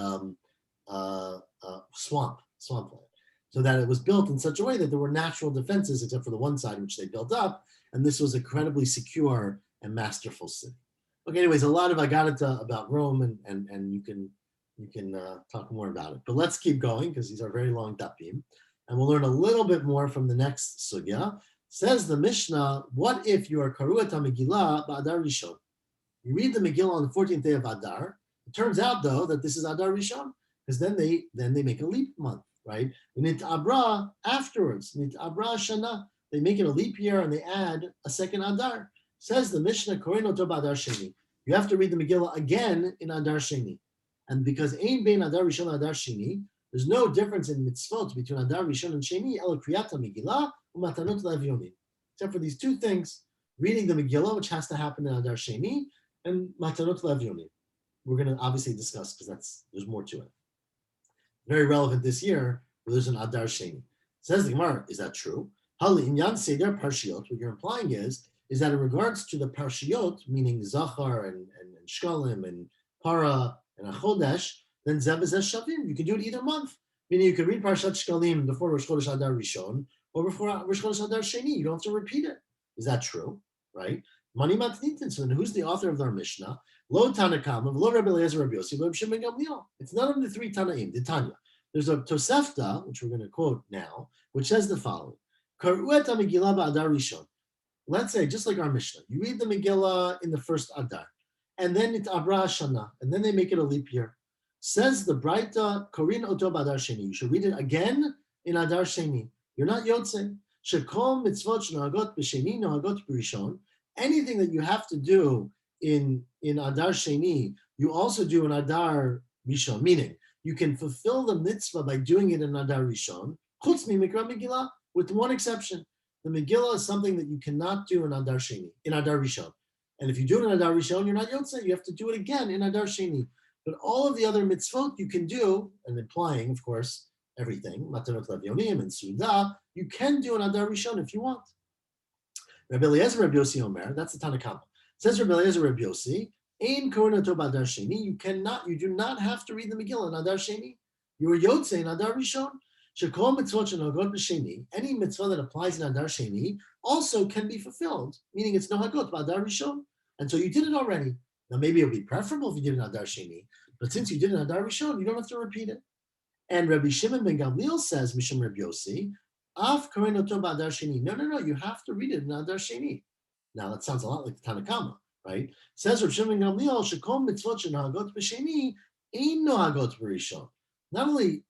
swampland. So that it was built in such a way that there were natural defenses, except for the one side which they built up, and this was incredibly secure and masterful city. Okay, anyways, a lot of Agadata about Rome, and you can talk more about it. But let's keep going because these are very long dapim. And we'll learn a little bit more from the next sugya. Says the Mishnah, what if you are karuat Megilah ba'adar Rishon? You read the Megillah on the 14th day of Adar. It turns out, though, that this is Adar Rishon, because then they make a leap month, right? Nit Abra afterwards, Nit Abra Shana, they make it a leap year and they add a second Adar. Says the Mishnah, Koreno to Adar Sheni. You have to read the Megillah again in Adar Sheni. And because Ein Bein Adar Rishon Adar Sheni, there's no difference in mitzvot between Adar Rishon and Sheni, El Kriyata Megillah, Umatanot Levyonim. Except for these two things, reading the Megillah, which has to happen in Adar Sheni, and Matanot Levyonim. We're going to obviously discuss because there's more to it. Very relevant this year, where there's an Adar Sheni. Says the Gemara, is that true? Hali Inyan Seder Parshiot, what you're implying is, is that in regards to the Parshiot, meaning Zachar and Shkalim and Para and Achodesh, then Zev is Shavim. You can do it either month. Meaning you can read Parshat Shkalim before Rosh Chodesh Adar Rishon or before Rosh Chodesh Adar Sheni. You don't have to repeat it. Is that true? Right? Mani Matnitin. So then who's the author of our Mishnah? Lo Tanakama, Lo Rabbi Eliezer Rabbi Yossi, Lo Reb Shimon Gamliel. It's none of the three Tanaim, the Tanya. There's a Tosefta, which we're going to quote now, which says the following. Karuet Megillah ba'Adar Rishon. Let's say, just like our Mishnah, you read the Megillah in the first Adar, and then it's Abra Shana, and then they make it a leap year. Says the Braita, Korin Oto ba'Adar Sheni. You should read it again in Adar Sheni. You're not Yotze. Shekom mitzvot shnahagot b'Sheni, nahagot b'Rishon. Anything that you have to do in Adar Sheni, you also do in Adar Rishon, meaning you can fulfill the mitzvah by doing it in Adar Rishon, chutz mi mikra Megillah, with one exception. The Megillah is something that you cannot do in Adar Sheni, in Adar Rishon. And if you do it in Adar Rishon, you're not Yotze. You have to do it again in Adar Sheni. But all of the other mitzvot you can do, and implying, of course, everything, Matanot Levionim and Suda, you can do in Adar Rishon if you want. Rabbi Eliezer Rabbi Yossi Omer, that's the Tanakama. Says Rabbi Eliezer Rabbi Yossi, Ein Korenato b'Adar Sheni. You do not have to read the Megillah in Adar Sheni. You are Yotze in Adar Rishon. Shekol mitzvot shenohagot b'Sheni. Any mitzvah that applies in Adar Sheni also can be fulfilled, meaning it's nohagot b'Adar Rishon. And so you did it already. Now maybe it would be preferable if you did it in Adar Sheni, but since you did it in Adar Rishon, you don't have to repeat it. And Rabbi Shimon ben Gamliel says, Mishum Rabbi Yossi, Af Korenato b'Adar Sheni. No, you have to read it in Adar Sheni. Now that sounds a lot like the Tanakama, right? Says Rabbi Shimon ben Gamliel, Shekom mitzvot shenohagot b'Sheni, ein nohagot b'Rishon. Not only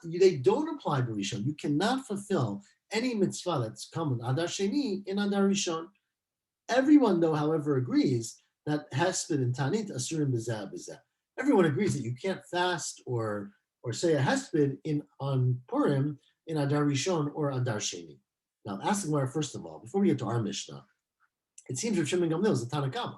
they don't apply b'Rishon. You cannot fulfill any mitzvah that's come in Adar Sheni in Adar Rishon. Everyone, though, however, agrees that Hesped and Tanit asurim b'zeh b'zeh. Everyone agrees that you can't fast or say a Hesped on Purim in Adar Rishon or Adar Sheni. Now, ask the Gemara first of all, before we get to our Mishnah, it seems Rav Shimon Gamliel is the Tanakama.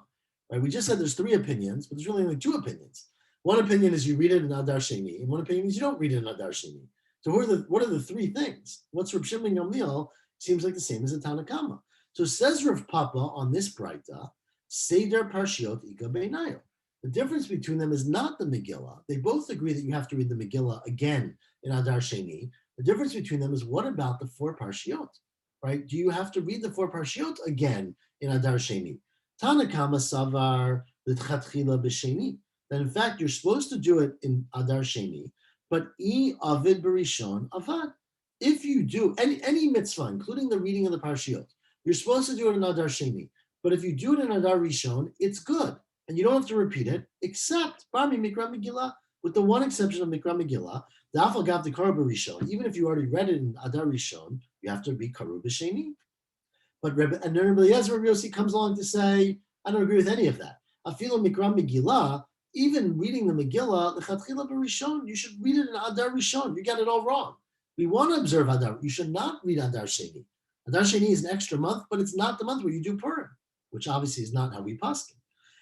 Right? We just said there's three opinions, but there's really only two opinions. One opinion is you read it in Adar Sheni, and one opinion is you don't read it in Adar Sheni. So what are the three things? What's Rav Shimon Gamliel seems like the same as a Tanakama. So says Rav Papa on this Braita, Seder Parshiot Ika Beinayo. The difference between them is not the Megillah. They both agree that you have to read the Megillah again in Adar Sheni. The difference between them is what about the four Parshiot, right? Do you have to read the four Parshiot again in Adar Sheni? Tanakama Savar L'Tchatchila B'Sheni. That in fact you're supposed to do it in Adar Sheni, but I Avid Barishon Avad. If you do any mitzvah, including the reading of the Parshiot, you're supposed to do it in Adar Sheni. But if you do it in Adar Rishon, it's good, and you don't have to repeat it, except Bami Mikra Megillah, with the one exception of Mikra Megillah, Dafal Gav the Karu Rishon. Even if you already read it in Adar Rishon, you have to be Karu B'Sheni. But then Rabbi Eliezer Rabbi Yossi comes along to say, I don't agree with any of that. Afilo Mikra Megillah. Even reading the Megillah, the Chatchila B'Rishon, you should read it in Adar Rishon. You got it all wrong. We want to observe Adar. You should not read Adar Sheni. Adar Sheni is an extra month, but it's not the month where you do Purim, which obviously is not how we paskin.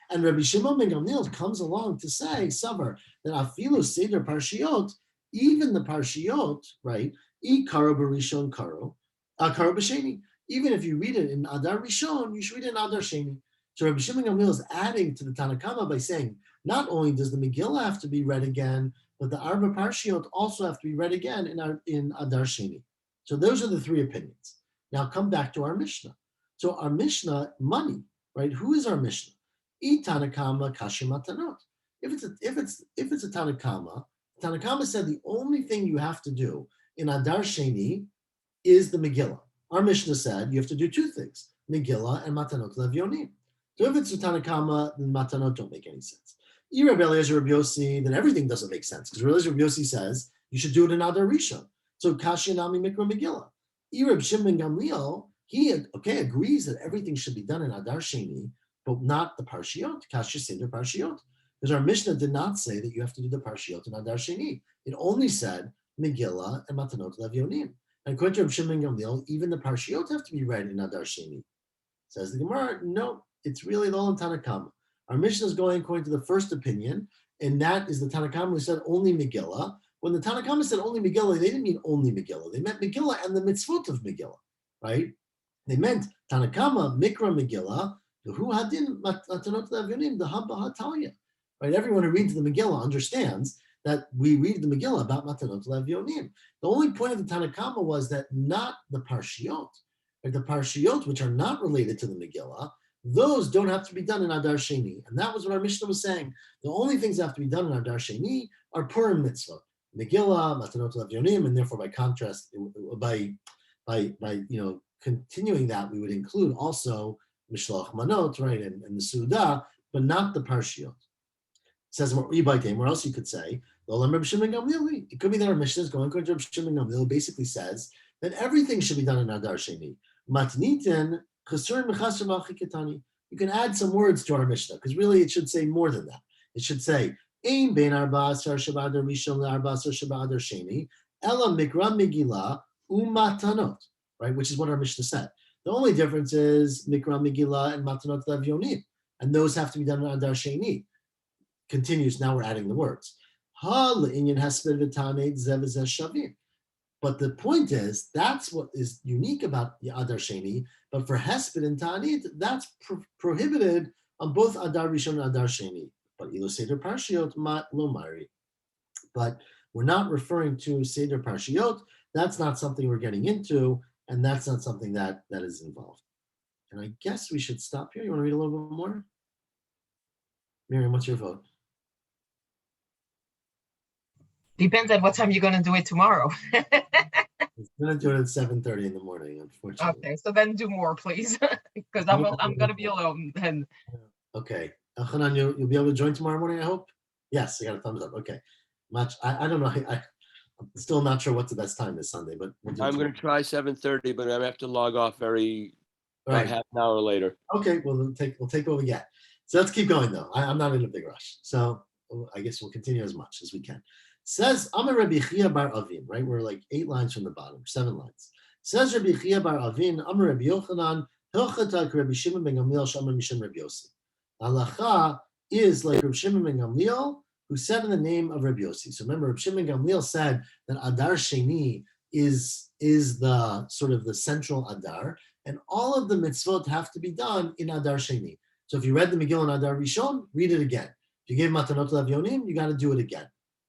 And Rabbi Shimon ben Gamliel comes along to say, Savar, that Afilu Seder Parshiot, even the Parshiot, right? I Karo B'Rishon Karo B'Sheni. Even if you read it in Adar Rishon, you should read it in Adar Sheni. So Rabbi Shimon ben Gamliel is adding to the Tanakama by saying, not only does the Megillah have to be read again, but the Arba Parshiot also have to be read again in Adar Sheni. So those are the three opinions. Now come back to our Mishnah. So our Mishnah, money, right? Who is our Mishnah? I Tanakama Kashim Matanot. If it's a Tanakama, Tanakama said the only thing you have to do in Adar Sheni is the Megillah. Our Mishnah said you have to do two things, Megillah and Matanot Levionim. So if it's a Tanakama, then Matanot don't make any sense. Rabbi Eliezer Rabbi Yossi, then everything doesn't make sense because Rabbi Eliezer Rabbi Yossi says you should do it in Adar Rishon. So Kashi Nami Mikra Megillah. Rabbi Shimon Gamliel, he agrees that everything should be done in Adar Sheni, but not the Parshiot. Kashi Seder Parshiot, because our Mishnah did not say that you have to do the Parshiot in Adar Sheni. It only said Megillah and Matanot Levionim. And according to Rabbi Shimon Gamliel, even the Parshiot have to be read in Adar Sheni. Says the Gemara, no, it's really all in Tanakama. Our Mishnah is going according to the first opinion, and that is the Tanakama who said only Megillah. When the Tanakama said only Megillah, they didn't mean only Megillah. They meant Megillah and the mitzvot of Megillah, right? They meant Tanakama, Mikra, Megillah, who hadin matanot le'avyonim, the Haba Hatalia. Right? Everyone who reads the Megillah understands that we read the Megillah about matanot le'avyonim. The only point of the Tanakama was that not the Parshiot. Right? The Parshiot, which are not related to the Megillah, those don't have to be done in Adar Sheni. And that was what our Mishnah was saying. The only things that have to be done in Adar Sheni are Purim mitzvah, Megillah, Matanot Le'avyonim, and therefore by contrast, by continuing that, we would include also Mishloach Manot, right, and the Suda, but not the Parshiot. It says where else you could say, it could be that our Mishnah is going to Reb Shimon Gamliel, basically says that everything should be done in Adar Sheni. Matnitin, you can add some words to our Mishnah, because really it should say more than that. It should say, Ein bein arba asar shabadar rishon le'arba asar shabadar sheni, ela mikra Megilah umatanot, right? Which is what our Mishnah said. The only difference is mikra Megilah and matanot le'avyonim, and those have to be done in Adar Sheni. Continues, now we're adding the words. Ha le'inyan hesped v'tanei zev v'zeh shavim. But the point is, that's what is unique about Adar Sheni. But for Hesped and Ta'anit, that's prohibited on both Adar Rishon and Adar Sheni. But Ilo Seder Parshiot lo mari. But we're not referring to Seder Parshiot. That's not something we're getting into, and that's not something that is involved. And I guess we should stop here. You want to read a little bit more? Miriam, what's your vote? Depends on what time you're going to do it tomorrow. I'm going to do it at 7:30 in the morning, unfortunately. Okay, so then do more, please, because I'm going to be alone then. Okay. Elchanan, you'll be able to join tomorrow morning, I hope? Yes, I got a thumbs up. Okay. I don't know. I'm still not sure what the best time is Sunday, but we'll do I'm going to try 7:30, but I'm going to have to log off about half an hour later. Okay, well, we'll take what we get. So let's keep going, though. I'm not in a big rush. So I guess we'll continue as much as we can. Says Amar Rabbi Chia bar Avin, right? We're like 8 lines from the bottom, 7 lines. Says Rabbi Chia bar Avin, Amar Rabbi Yochanan, Hilchatak Rabbi Shimon ben Gamliel, Shamar Mishum Rabbi Yossi. Halacha is like Rabbi Shimon ben Gamliel, who said in the name of Rabbi Yossi. So remember, Rabbi Shimon ben Gamliel said that Adar Sheni is the sort of the central Adar, and all of the mitzvot have to be done in Adar Sheni. So if you read the Megillah in Adar Rishon, read it again. If you gave Matanot Le'avyonim, you got to do it again.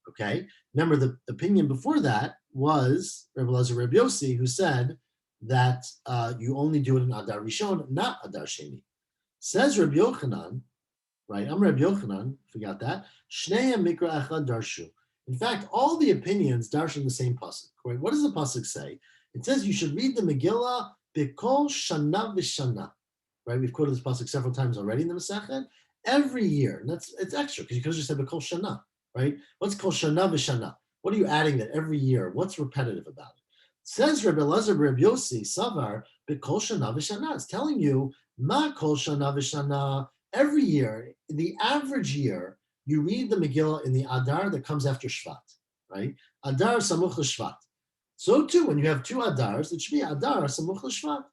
Okay. Remember, the opinion before that was Rabbi Elazar Rabbi Yossi, who said that you only do it in Adar Rishon, not Adar Sheni. Says Rabbi Yochanan, right? I'm Rabbi Yochanan. Forgot that. Shneim mikra echad darshu. In fact, all the opinions darshan the same pasuk. Right? What does the pasuk say? It says you should read the Megillah b'kol shana v'shana. Right? We've quoted this pasuk several times already in the Masechet. Every year, and it's extra because you could have just said b'kol shana. Right? What's called shana v'shana? What are you adding that every year? What's repetitive about it? Says Rabbi Elazar Rabbi Yossi Savar b'kol shana v'shana. It's telling you ma kol shana v'shana. Every year, the average year, you read the Megillah in the Adar that comes after Shvat. Right? Adar samuch l'Shvat. So too, when you have 2 Adars, it should be Adar samuch l'Shvat.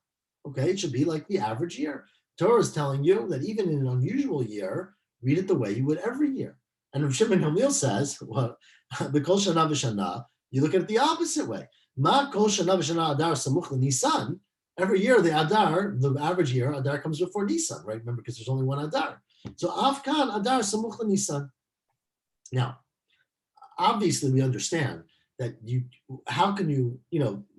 Okay, it should be like the average year. Torah is telling you that even in an unusual year, read it the way you would every year. And Rav Shimon Gamliel says, well, the kol shana v'shana, you look at it the opposite way. Ma kol shana v'shana adar samuch l'Nisan. Every year, the Adar, the average year, Adar comes before Nisan, right? Remember, because there's only one Adar. So Afkan Adar samuch l'Nisan. Now, obviously, we understand that how can you,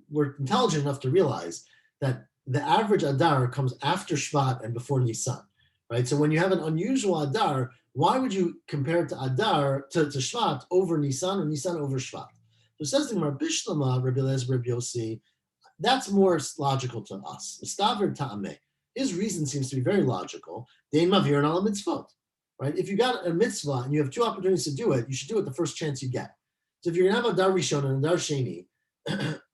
we're intelligent enough to realize that the average Adar comes after Shvat and before Nisan, right? So when you have an unusual Adar, why would you compare it to Adar, to Shvat over Nisan or Nisan over Shvat? So it says the Gemara, Bishlama, Rabbi Elazar, Rabbi Yossi, that's more logical to us. Staver Ta'ameh. His reason seems to be very logical. Dein Mavir and Ala Mitzvot, right? If you got a mitzvah and you have 2 opportunities to do it, you should do it the first chance you get. So if you're going to have Adar Rishon and Adar Sheni,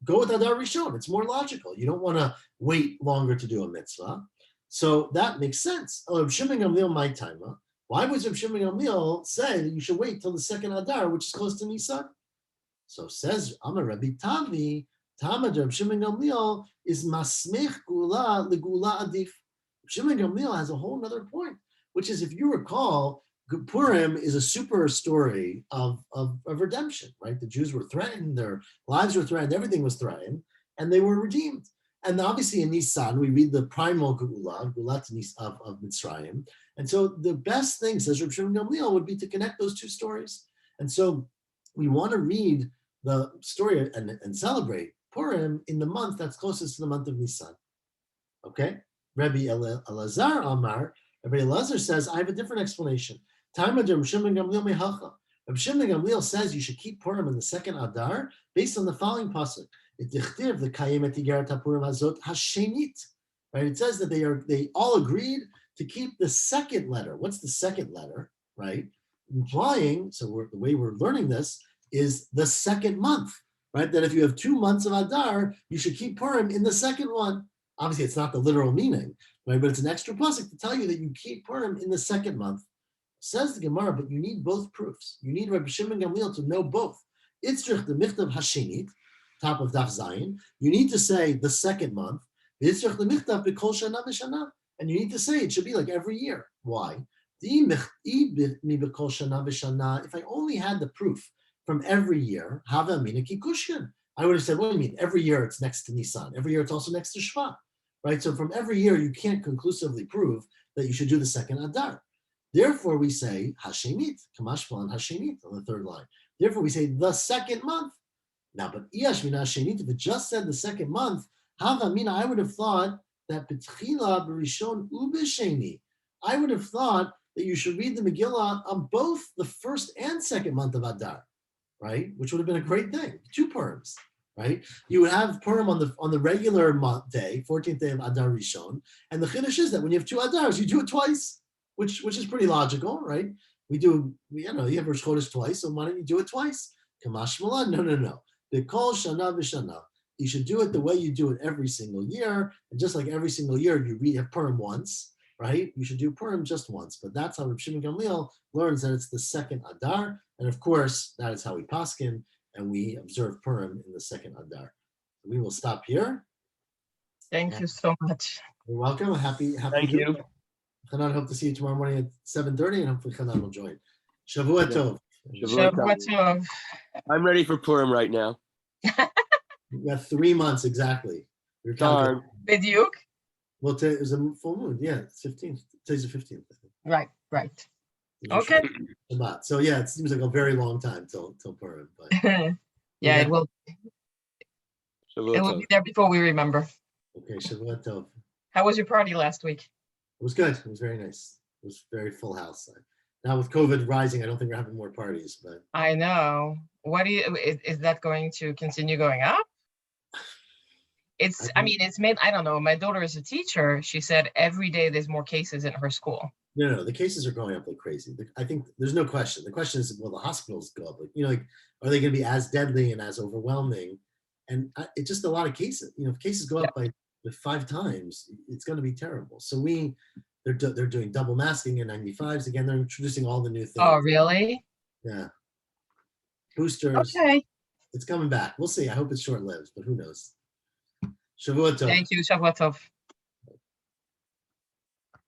go with Adar Rishon. It's more logical. You don't want to wait longer to do a mitzvah. So that makes sense. Reb Shimon Gamliel, my timer. Why would Reb Shimon Gamliel say that you should wait till the second Adar, which is close to Nisan? So says Amar Rabbi Tavi, Tamad Reb Shimon Gamliel is masmech gula legula adif. Reb Shimon Gamliel has a whole other point, which is, if you recall, Purim is a super story of redemption, right? The Jews were threatened, their lives were threatened, everything was threatened, and they were redeemed. And obviously in Nisan, we read the primal Geula, of Mitzrayim. And so the best thing, says Reb Shimon Gamliel, would be to connect those two stories. And so we want to read the story and celebrate Purim in the month that's closest to the month of Nisan. Okay? Rabbi Elazar Amar, Rabbi Elazar says, I have a different explanation. Reb Shimon Gamliel says you should keep Purim in the second Adar based on the following pasuk. Right? It says that they all agreed to keep the second letter. What's the second letter? Right? Implying, so the way we're learning this is the second month, right? That if you have 2 months of Adar, you should keep Purim in the second one. Obviously, it's not the literal meaning, right? But it's an extra pasuk to tell you that you keep Purim in the second month. Says the Gemara, but you need both proofs. You need Rabbi Shimon Gamliel to know both. Itzrich the michtav hashenit, top of Daf Zayin. You need to say the second month. Itzrich the michtav b'kol shana v'shana, and you need to say it should be like every year. Why? If I only had the proof from every year, hava mina kikushyan, I would have said, what do you mean? Every year it's next to Nisan. Every year it's also next to Shvat, right? So from every year you can't conclusively prove that you should do the second Adar. Therefore, we say Hashemit, Kamashmalan Hashemit on the third line. Therefore, we say the second month. Now, but Iyash Mina Hashemit, if it just said the second month, Hava Mina, I would have thought that B'tchila B'rishon Ub'Sheni. I would have thought that you should read the Megillah on both the first and second month of Adar, right? Which would have been a great thing. 2 Purims, right? You would have Purim on the regular month day, 14th day of Adar Rishon, and the Chiddush is that when you have 2 Adars, you do it twice. Which is pretty logical, right? You have Rosh Chodesh twice, so why don't you do it twice? Kamash Malan, no. B'kol shana v'shana. You should do it the way you do it every single year, and just like every single year, you have Purim once, right? You should do Purim just once, but that's how Reb Shimon Gamliel learns that it's the second Adar, and of course, that is how we paskin, and we observe Purim in the second Adar. We will stop here. Thank you so much. You're welcome. Happy. Thank you. Hanan, hope to see you tomorrow morning at 7:30, and hopefully Hanan will join. Shavua Tov. Shavua Tov. I'm ready for Purim right now. We got 3 months exactly. You're Darn. Bediuk? Well, today is a full moon. Yeah, it's 15th. Today's the 15th. I think. Right. Okay. Shabbat. So yeah, it seems like a very long time till Purim. But Yeah, it will Shavua be there before we remember. okay, Shavua Tov. How was your party last week? It was good. It was very nice. It was very full house. Now with COVID rising, I don't think we're having more parties, but I know. Is that going to continue going up? It's made, I don't know. My daughter is a teacher. She said every day there's more cases in her school. No, the cases are going up like crazy. I think there's no question. The question is, will the hospitals go up? Are they going to be as deadly and as overwhelming? And it's just a lot of cases. If cases go up by 5 times, it's going to be terrible. So they're doing double masking and 95s again. They're introducing all the new things. Oh, really? Yeah. Boosters. Okay. It's coming back. We'll see. I hope it's short-lived, but who knows? Shavua Tov. Thank you. Shavua Tov.